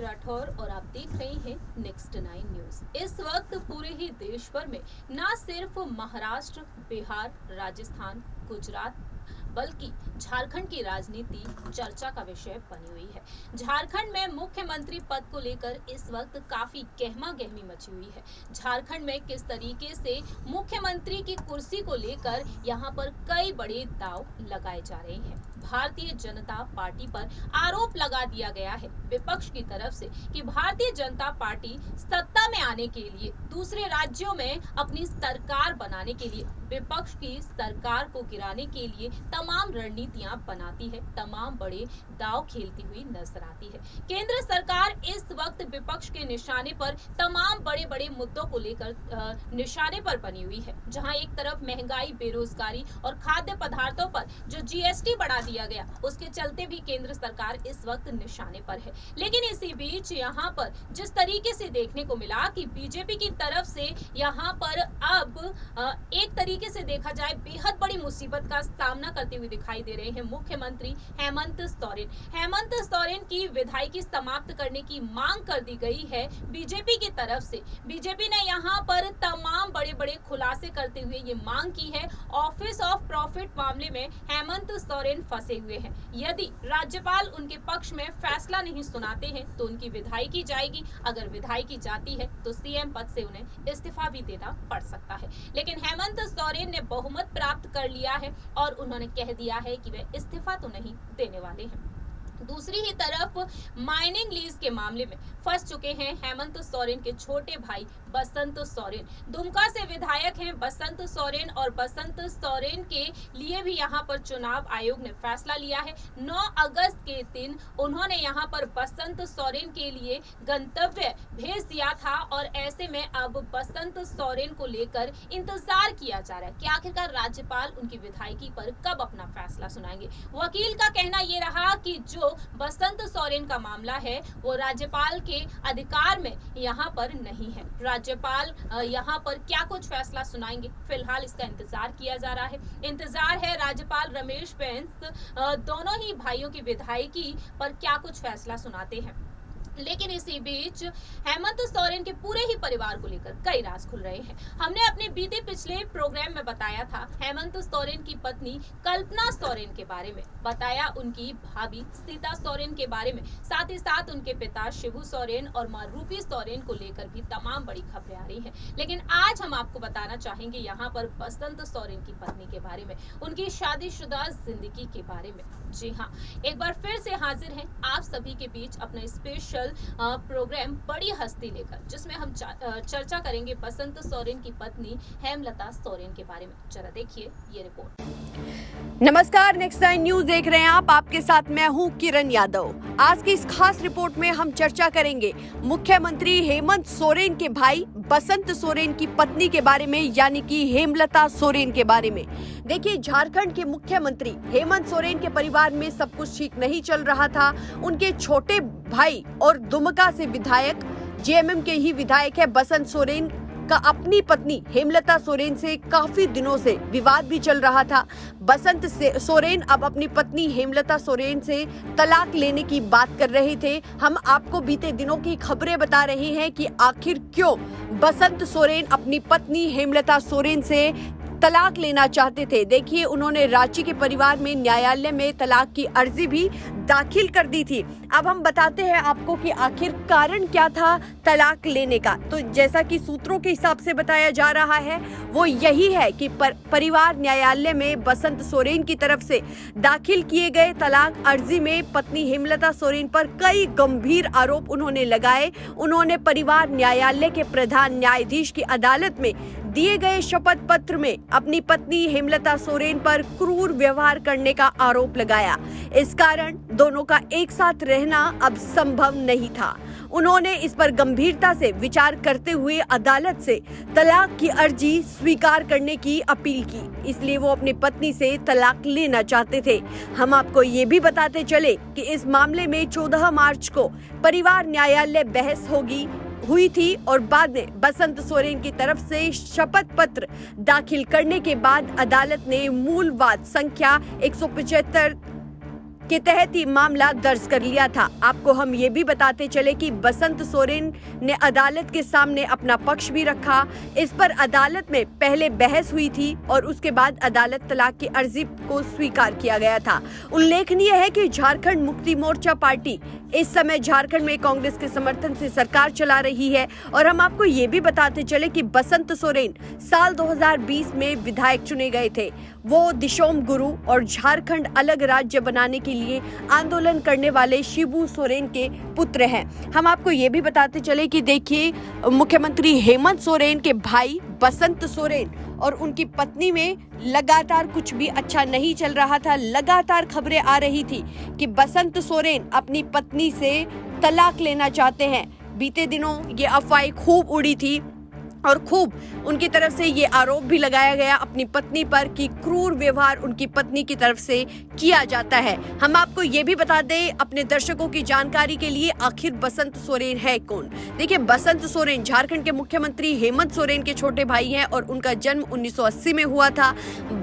राठौर और आप देख रहे हैं नेक्स्ट 9 न्यूज। इस वक्त पूरे ही देश भर में न सिर्फ महाराष्ट्र, बिहार, राजस्थान, गुजरात बल्कि झारखंड की राजनीति चर्चा का विषय बनी हुई है। झारखंड में मुख्यमंत्री पद को लेकर इस वक्त काफी गहमा गहमी मची हुई है। झारखंड में किस तरीके से मुख्यमंत्री की कुर्सी को लेकर यहां पर कई बड़े दांव लगाए जा रहे हैं। भारतीय जनता पार्टी पर आरोप लगा दिया गया है विपक्ष की तरफ से कि भारतीय जनता पार्टी सत्ता में आने के लिए दूसरे राज्यों में अपनी सरकार बनाने के लिए विपक्ष की सरकार को गिराने के लिए तमाम रणनीतियां बनाती है, तमाम बड़े दांव खेलती हुई नजर आती है। केंद्र सरकार इस वक्त विपक्ष के निशाने पर तमाम बड़े बड़े मुद्दों को लेकर निशाने पर बनी हुई है। जहां एक तरफ महंगाई, बेरोजगारी और खाद्य पदार्थों पर जो जीएसटी बढ़ा दिया गया, उसके चलते भी केंद्र सरकार इस वक्त निशाने पर है। लेकिन इसी बीच यहाँ पर जिस तरीके से देखने को मिला कि बीजेपी की तरफ से यहाँ पर अब एक तरीके से देखा जाए बेहद बड़ी मुसीबत का सामना करते हुए दिखाई दे रहे हैं मुख्यमंत्री हेमंत सोरेन। हेमंत सोरेन की विधायकी समाप्त करने की मांग कर दी गई है बीजेपी की तरफ से। बीजेपी ने यहाँ पर तमाम बड़े बड़े खुलासे करते हुए ये मांग की है। ऑफिस ऑफ प्रॉफिट मामले में हेमंत सोरेन फंसे हुए हैं। यदि राज्यपाल उनके पक्ष में फैसला नहीं सुनाते हैं तो उनकी विधायकी जाएगी। अगर विधायकी जाती है तो सीएम पद से उन्हें इस्तीफा भी देना पड़ सकता है। लेकिन हेमंत सोरेन ने बहुमत प्राप्त कर लिया है और उन्होंने कह दिया है कि वे इस्तीफा तो नहीं देने वाले हैं। दूसरी ही तरफ माइनिंग लीज के मामले में फंस चुके हैं हेमंत सोरेन के छोटे भाई बसंत सोरेन। दुमका से विधायक हैं बसंत सोरेन और बसंत सोरेन के लिए भी यहां पर चुनाव आयोग ने फैसला लिया है। 9 अगस्त के दिन उन्होंने यहां पर बसंत सोरेन के लिए गंतव्य भेज दिया था और ऐसे में अब बसंत सोरेन को लेकर इंतजार किया जा रहा है कि आखिरकार राज्यपाल उनकी विधायकी पर कब अपना फैसला सुनाएंगे। वकील का कहना यह रहा कि जो बसंत सोरेन का मामला है वो राज्यपाल के अधिकार में यहाँ पर नहीं है। राज्यपाल यहाँ पर क्या कुछ फैसला सुनाएंगे, फिलहाल इसका इंतजार किया जा रहा है। इंतजार है राज्यपाल रमेश बैस दोनों ही भाइयों की विधायकी पर क्या कुछ फैसला सुनाते हैं। लेकिन इसी बीच हेमंत सोरेन के पूरे ही परिवार को लेकर कई राज खुल रहे हैं। हमने अपने बीते पिछले प्रोग्राम में बताया था हेमंत सोरेन की पत्नी कल्पना सोरेन के बारे में, बताया उनकी भाभी सीता सोरेन के बारे में, साथ ही साथ उनके पिता शिबू सोरेन और मां रूपी सोरेन को लेकर भी तमाम बड़ी खबरें आ रही हैं। लेकिन आज हम आपको बताना चाहेंगे यहाँ पर बसंत सोरेन की पत्नी के बारे में, उनकी शादीशुदा जिंदगी के बारे में। जी हाँ, एक बार फिर से हाजिर हैं आप सभी के बीच अपना स्पेशल प्रोग्राम बड़ी हस्ती लेकर, जिसमें हम चर्चा करेंगे बसंत सोरेन की पत्नी हेमलता सोरेन के बारे में। जरा देखिए ये रिपोर्ट। नमस्कार, नेक्स्ट 9 न्यूज देख रहे हैं आप। आपके साथ मैं हूं किरण यादव। आज की इस खास रिपोर्ट में हम चर्चा करेंगे मुख्यमंत्री हेमंत सोरेन के भाई बसंत सोरेन की पत्नी के बारे में, यानी कि हेमलता सोरेन के बारे में। देखिए, झारखंड के मुख्यमंत्री हेमंत सोरेन के परिवार में सब कुछ ठीक नहीं चल रहा था। उनके छोटे भाई और दुमका से विधायक, जेएमएम के ही विधायक है बसंत सोरेन का अपनी पत्नी हेमलता सोरेन से काफी दिनों से विवाद भी चल रहा था। बसंत सोरेन अब अपनी पत्नी हेमलता सोरेन से तलाक लेने की बात कर रहे थे। हम आपको बीते दिनों की खबरें बता रहे हैं कि आखिर क्यों बसंत सोरेन अपनी पत्नी हेमलता सोरेन से तलाक लेना चाहते थे। देखिए, उन्होंने रांची के परिवार में न्यायालय में तलाक की अर्जी भी दाखिल कर दी थी। अब हम बताते हैं आपको कि आखिर कारण क्या था तलाक लेने का। तो जैसा कि सूत्रों के हिसाब से बताया जा रहा है वो यही है कि परिवार न्यायालय में बसंत सोरेन की तरफ से दाखिल किए गए तलाक अर्जी में पत्नी हेमलता सोरेन पर कई गंभीर आरोप उन्होंने लगाए। उन्होंने परिवार न्यायालय के प्रधान न्यायाधीश की अदालत में दिए गए शपथ पत्र में अपनी पत्नी हेमलता सोरेन पर क्रूर व्यवहार करने का आरोप लगाया। इस कारण दोनों का एक साथ रहना अब संभव नहीं था। उन्होंने इस पर गंभीरता से विचार करते हुए अदालत से तलाक की अर्जी स्वीकार करने की अपील की। इसलिए वो अपनी पत्नी से तलाक लेना चाहते थे। हम आपको ये भी बताते चले कि इस मामले में 14 मार्च को परिवार न्यायालय बहस हुई थी और बाद में बसंत सोरेन की तरफ से शपथ पत्र दाखिल करने के बाद अदालत ने मूल वाद संख्या 175 के तहत ही मामला दर्ज कर लिया था। आपको हम ये भी बताते चले कि बसंत सोरेन ने अदालत के सामने अपना पक्ष भी रखा। इस पर अदालत में पहले बहस हुई थी और उसके बाद अदालत तलाक की अर्जी को स्वीकार किया गया था। उल्लेखनीय है कि झारखंड मुक्ति मोर्चा पार्टी इस समय झारखंड में कांग्रेस के समर्थन से सरकार चला रही है। और हम आपको ये भी बताते चले कि बसंत सोरेन साल 2020 में विधायक चुने गए थे। वो दिशोम गुरु और झारखंड अलग राज्य बनाने के लिए आंदोलन करने वाले शिबू सोरेन के पुत्र हैं। हम आपको ये भी बताते चले कि देखिए, मुख्यमंत्री हेमंत सोरेन के भाई बसंत सोरेन और उनकी पत्नी में लगातार कुछ भी अच्छा नहीं चल रहा था। लगातार खबरें आ रही थी कि बसंत सोरेन अपनी पत्नी से तलाक लेना चाहते हैं। बीते दिनों ये अफवाहें खूब उड़ी थी और खूब उनकी तरफ से ये आरोप भी लगाया गया अपनी पत्नी पर कि क्रूर व्यवहार उनकी पत्नी की तरफ से किया जाता है। हम आपको ये भी बता दें अपने दर्शकों की जानकारी के लिए, आखिर बसंत सोरेन है कौन। देखिए, बसंत सोरेन झारखंड के मुख्यमंत्री हेमंत सोरेन के छोटे भाई हैं और उनका जन्म 1980 में हुआ था।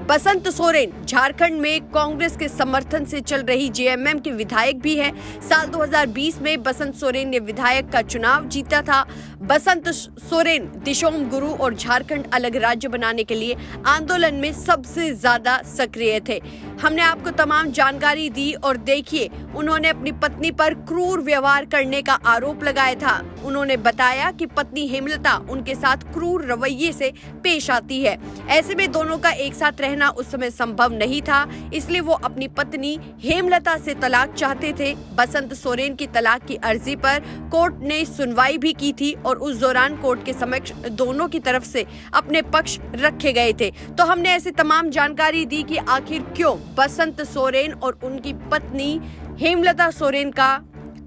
बसंत सोरेन झारखंड में कांग्रेस के समर्थन से चल रही जेएमएम के विधायक भी है। साल 2020 में बसंत सोरेन ने विधायक का चुनाव जीता था। बसंत सोरेन दिशोम गुरु और झारखंड अलग राज्य बनाने के लिए आंदोलन में सबसे ज्यादा सक्रिय थे। हमने आपको तमाम जानकारी दी और देखिए, उन्होंने अपनी पत्नी पर क्रूर व्यवहार करने का आरोप लगाया था। उन्होंने बताया कि पत्नी हेमलता उनके साथ क्रूर रवैये से पेश आती है। ऐसे में दोनों का एक साथ रहना उस समय संभव नहीं था, इसलिए वो अपनी पत्नी हेमलता से तलाक चाहते थे। बसंत सोरेन की तलाक की अर्जी पर कोर्ट ने सुनवाई भी की थी और उस दौरान कोर्ट के समक्ष दोनों की तरफ से अपने पक्ष रखे गए थे। तो हमने ऐसी तमाम जानकारी दी कि आखिर क्यों बसंत सोरेन और उनकी पत्नी हेमलता सोरेन का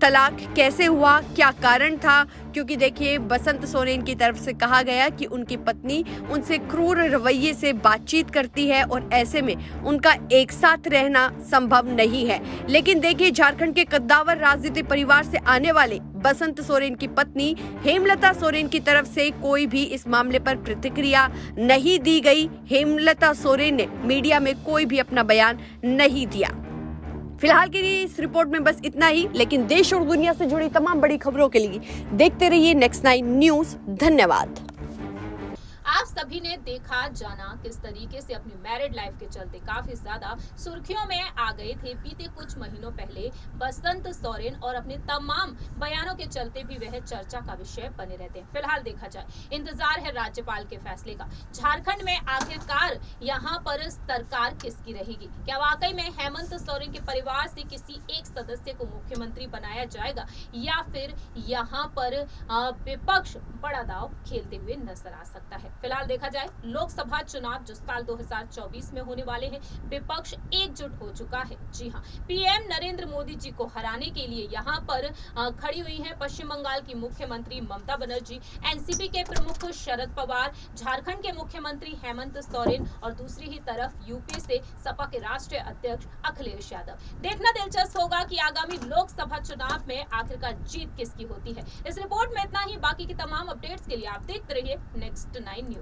तलाक कैसे हुआ, क्या कारण था। क्योंकि देखिए, बसंत सोरेन की तरफ से कहा गया कि उनकी पत्नी उनसे क्रूर रवैये से बातचीत करती है और ऐसे में उनका एक साथ रहना संभव नहीं है। लेकिन देखिए, झारखंड के कद्दावर राजनीतिक परिवार से आने वाले बसंत सोरेन की पत्नी हेमलता सोरेन की तरफ से कोई भी इस मामले पर प्रतिक्रिया नहीं दी गई। हेमलता सोरेन ने मीडिया में कोई भी अपना बयान नहीं दिया। फिलहाल के लिए इस रिपोर्ट में बस इतना ही, लेकिन देश और दुनिया से जुड़ी तमाम बड़ी खबरों के लिए देखते रहिए नेक्स्ट 9 न्यूज। धन्यवाद। आप सभी ने देखा जाना किस तरीके से अपनी मैरिड लाइफ के चलते काफी ज्यादा सुर्खियों में आ गए थे बीते कुछ महीनों पहले बसंत सोरेन और अपने तमाम बयानों के चलते भी वह चर्चा का विषय बने रहते हैं। फिलहाल देखा जाए, इंतजार है राज्यपाल के फैसले का। झारखंड में आखिरकार यहाँ पर सरकार किसकी रहेगी? क्या वाकई में हेमंत सोरेन के परिवार से किसी एक सदस्य को मुख्यमंत्री बनाया जाएगा या फिर यहाँ पर विपक्ष बड़ा दांव खेलते हुए नजर आ सकता है? फिलहाल देखा जाए, लोकसभा चुनाव जो साल 2024 में होने वाले हैं, विपक्ष एकजुट हो चुका है। जी हां, पीएम नरेंद्र मोदी जी को हराने के लिए यहां पर खड़ी हुई हैं पश्चिम बंगाल की मुख्यमंत्री ममता बनर्जी, एनसीपी के प्रमुख शरद पवार, झारखंड के मुख्यमंत्री हेमंत सोरेन और दूसरी ही तरफ यूपी से सपा के राष्ट्रीय अध्यक्ष अखिलेश यादव। देखना दिलचस्प होगा कि आगामी लोकसभा चुनाव में आखिरकार जीत किसकी होती है। इस रिपोर्ट में इतना ही। बाकी की तमाम अपडेट्स के लिए आप देखते रहिए नेक्स्ट 9 न्यूज।